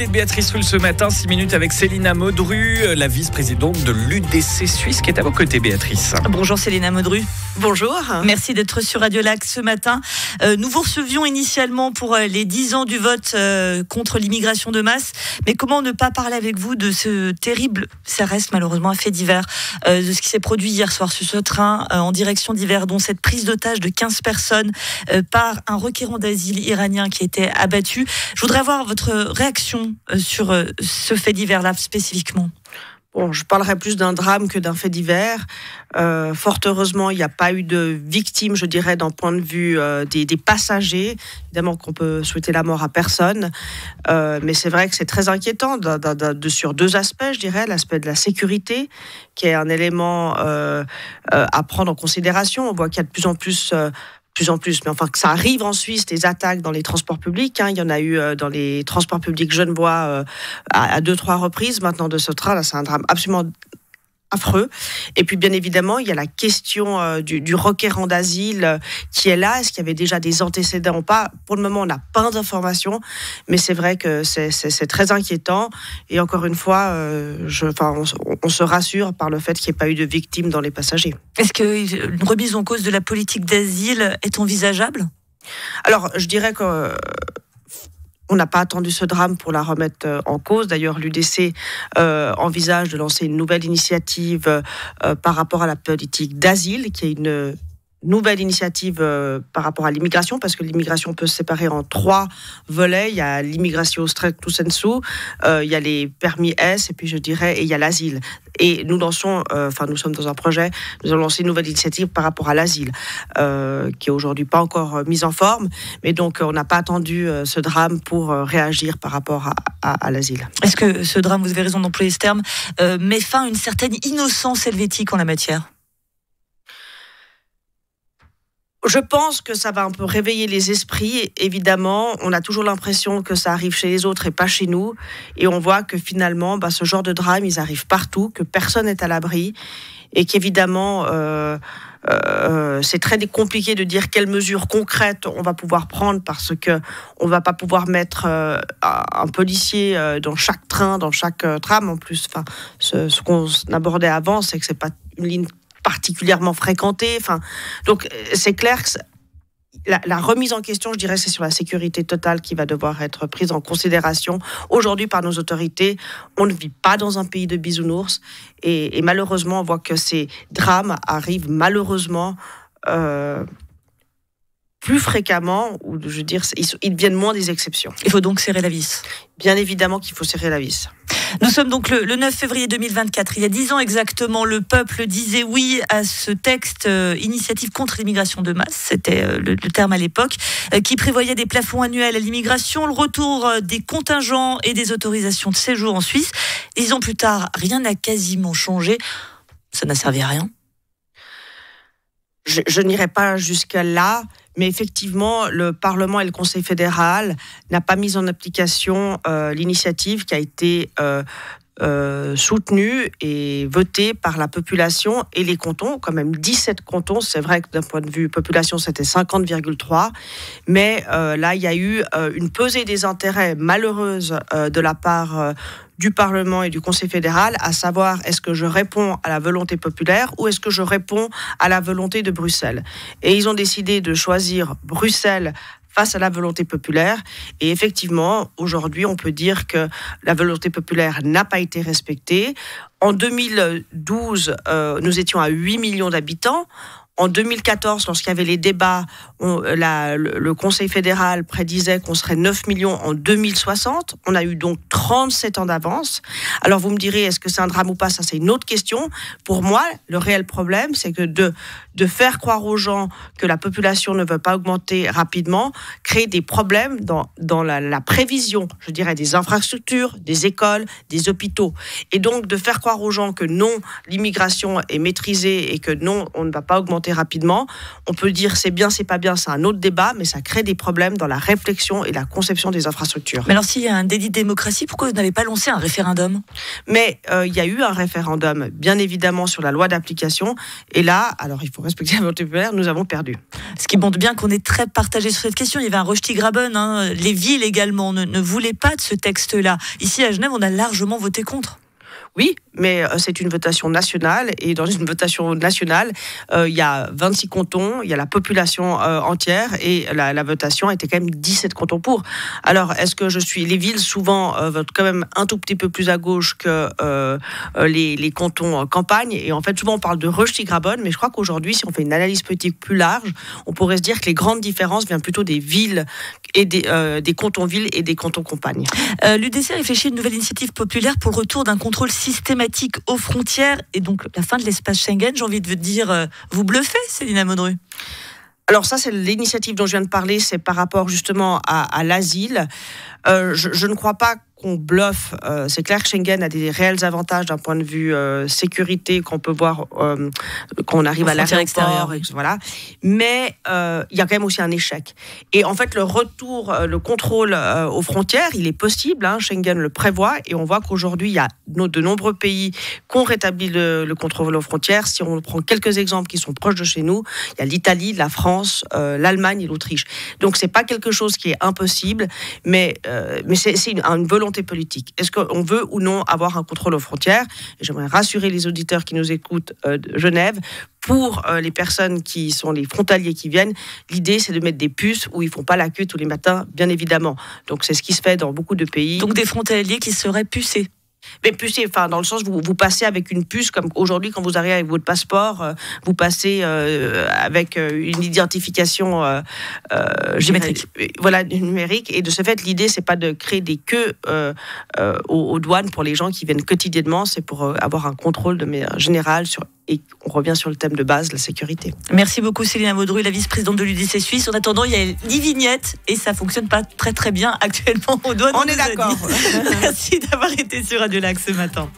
de Béatrice Rulle ce matin, 6 minutes avec Célina Modru, la vice-présidente de l'UDC Suisse qui est à vos côtés, Béatrice. Bonjour Célina Modru. Bonjour. Merci d'être sur Radio Lac ce matin. Nous vous recevions initialement pour les 10 ans du vote contre l'immigration de masse. Mais comment ne pas parler avec vous de ce terrible, ça reste malheureusement un fait divers, de ce qui s'est produit hier soir sur ce train en direction d'Yverdon, cette prise d'otage de 15 personnes par un requérant d'asile iranien qui était abattu. Je voudrais avoir votre réaction sur ce fait divers-là spécifiquement. Bon, je parlerai plus d'un drame que d'un fait divers. Fort heureusement, il n'y a pas eu de victimes, je dirais, d'un point de vue des passagers. Évidemment qu'on peut souhaiter la mort à personne. Mais c'est vrai que c'est très inquiétant sur deux aspects, je dirais. L'aspect de la sécurité, qui est un élément à prendre en considération. On voit qu'il y a de plus en plus, mais enfin que ça arrive en Suisse, des attaques dans les transports publics. Il y en a eu dans les transports publics genevois à 2-3 reprises maintenant de ce train. Là, c'est un drame absolument affreux. Et puis, bien évidemment, il y a la question du requérant d'asile qui est là. Est-ce qu'il y avait déjà des antécédents ou pas ? Pour le moment, on n'a pas d'informations, mais c'est vrai que c'est très inquiétant. Et encore une fois, on se rassure par le fait qu'il n'y ait pas eu de victimes dans les passagers. Est-ce qu'une remise en cause de la politique d'asile est envisageable ? Alors, je dirais que on n'a pas attendu ce drame pour la remettre en cause. D'ailleurs, l'UDC envisage de lancer une nouvelle initiative par rapport à la politique d'asile, qui est une nouvelle initiative par rapport à l'immigration, parce que l'immigration peut se séparer en 3 volets. Il y a l'immigration stricto sensu, il y a les permis S, et puis il y a l'asile. Et nous sommes dans un projet, nous allons lancer une nouvelle initiative par rapport à l'asile, qui est aujourd'hui pas encore mise en forme, mais donc on n'a pas attendu ce drame pour réagir par rapport à l'asile. Est-ce que ce drame, vous avez raison d'employer ce terme, met fin à une certaine innocence helvétique en la matière ? Je pense que ça va un peu réveiller les esprits. Évidemment, on a toujours l'impression que ça arrive chez les autres et pas chez nous. Et on voit que finalement, ce genre de drame, ils arrivent partout, que personne n'est à l'abri. Et qu'évidemment, c'est très compliqué de dire quelles mesures concrètes on va pouvoir prendre, parce qu'on ne va pas pouvoir mettre un policier dans chaque train, dans chaque tram. En plus, ce qu'on abordait avant, c'est que ce n'est pas une ligne particulièrement fréquentée. Donc c'est clair que la remise en question, je dirais, c'est sur la sécurité totale qui va devoir être prise en considération aujourd'hui par nos autorités. On ne vit pas dans un pays de bisounours, et malheureusement, on voit que ces drames arrivent malheureusement plus fréquemment, ou je veux dire, ils deviennent moins des exceptions. Il faut donc serrer la vis. Bien évidemment qu'il faut serrer la vis. Nous sommes donc le 9 février 2024. Il y a 10 ans exactement, le peuple disait oui à ce texte initiative contre l'immigration de masse, c'était le terme à l'époque, qui prévoyait des plafonds annuels à l'immigration, le retour des contingents et des autorisations de séjour en Suisse. 10 ans plus tard, rien n'a quasiment changé. Ça n'a servi à rien. Je n'irai pas jusqu'à là, mais effectivement, le Parlement et le Conseil fédéral n'ont pas mis en application l'initiative qui a été soutenue et votée par la population et les cantons, quand même 17 cantons. C'est vrai que d'un point de vue population, c'était 50,3. Mais là, il y a eu une pesée des intérêts malheureuse de la part du Parlement et du Conseil fédéral, à savoir, est-ce que je réponds à la volonté populaire ou est-ce que je réponds à la volonté de Bruxelles ? Et ils ont décidé de choisir Bruxelles face à la volonté populaire. Et effectivement, aujourd'hui, on peut dire que la volonté populaire n'a pas été respectée. En 2012, nous étions à 8 millions d'habitants. En 2014, lorsqu'il y avait les débats, le Conseil fédéral prédisait qu'on serait 9 millions en 2060. On a eu donc 37 ans d'avance. Alors vous me direz, est-ce que c'est un drame ou pas ? Ça, c'est une autre question. Pour moi, le réel problème, c'est que de faire croire aux gens que la population ne veut pas augmenter rapidement, crée des problèmes dans la prévision, je dirais, des infrastructures, des écoles, des hôpitaux. Et donc, de faire croire aux gens que non, l'immigration est maîtrisée et que non, on ne va pas augmenter implémenter rapidement. On peut dire c'est bien, c'est pas bien, c'est un autre débat, mais ça crée des problèmes dans la réflexion et la conception des infrastructures. Mais alors s'il y a un délit de démocratie, pourquoi vous n'avez pas lancé un référendum ? Mais il y a eu un référendum, bien évidemment, sur la loi d'application. Et là, alors il faut respecter la volonté populaire, nous avons perdu. Ce qui montre bien qu'on est très partagé sur cette question. Il y avait un Rösti-Graben, les villes également ne voulaient pas de ce texte-là. Ici à Genève, on a largement voté contre. Oui, mais c'est une votation nationale et dans une votation nationale, il y a 26 cantons, il y a la population entière et la votation était quand même 17 cantons pour. Alors, est-ce que les villes souvent votent quand même un tout petit peu plus à gauche que les cantons campagne et en fait souvent on parle de Rösti-Graben, mais je crois qu'aujourd'hui si on fait une analyse politique plus large, on pourrait se dire que les grandes différences viennent plutôt des villes et des cantons-villes et des cantons campagne. L'UDC réfléchit à une nouvelle initiative populaire pour le retour d'un contrôle systématique aux frontières et donc la fin de l'espace Schengen. J'ai envie de vous dire, vous bluffez, Céline Modru. Alors ça, c'est l'initiative dont je viens de parler, c'est par rapport justement à l'asile. Je ne crois pas qu'on bluffe. C'est clair que Schengen a des réels avantages d'un point de vue sécurité qu'on peut voir quand on arrive à l'aéroport. Voilà. Mais il y a quand même aussi un échec. Et en fait, le retour, le contrôle aux frontières, il est possible. Schengen le prévoit. Et on voit qu'aujourd'hui, il y a de nombreux pays qui ont rétabli le contrôle aux frontières. Si on prend quelques exemples qui sont proches de chez nous, il y a l'Italie, la France, l'Allemagne et l'Autriche. Donc, c'est pas quelque chose qui est impossible, mais c'est une volonté politique. Est-ce qu'on veut ou non avoir un contrôle aux frontières ? Et j'aimerais rassurer les auditeurs qui nous écoutent de Genève. Pour les personnes qui sont les frontaliers qui viennent, l'idée c'est de mettre des puces où ils ne font pas la queue tous les matins, bien évidemment. Donc c'est ce qui se fait dans beaucoup de pays. Donc des frontaliers qui seraient pucés. Mais pucé, enfin dans le sens vous passez avec une puce comme aujourd'hui quand vous arrivez avec votre passeport, vous passez avec une identification géométrique. Voilà, numérique. Et de ce fait, l'idée c'est pas de créer des queues aux douanes pour les gens qui viennent quotidiennement, c'est pour avoir un contrôle de manière générale et on revient sur le thème de base, la sécurité. Merci beaucoup Céline Modru, la vice-présidente de l'UDC Suisse. En attendant, il y a l'e-vignette et ça fonctionne pas très très bien actuellement aux douanes. On est d'accord. Merci d'avoir été sur Radio Lac ce matin.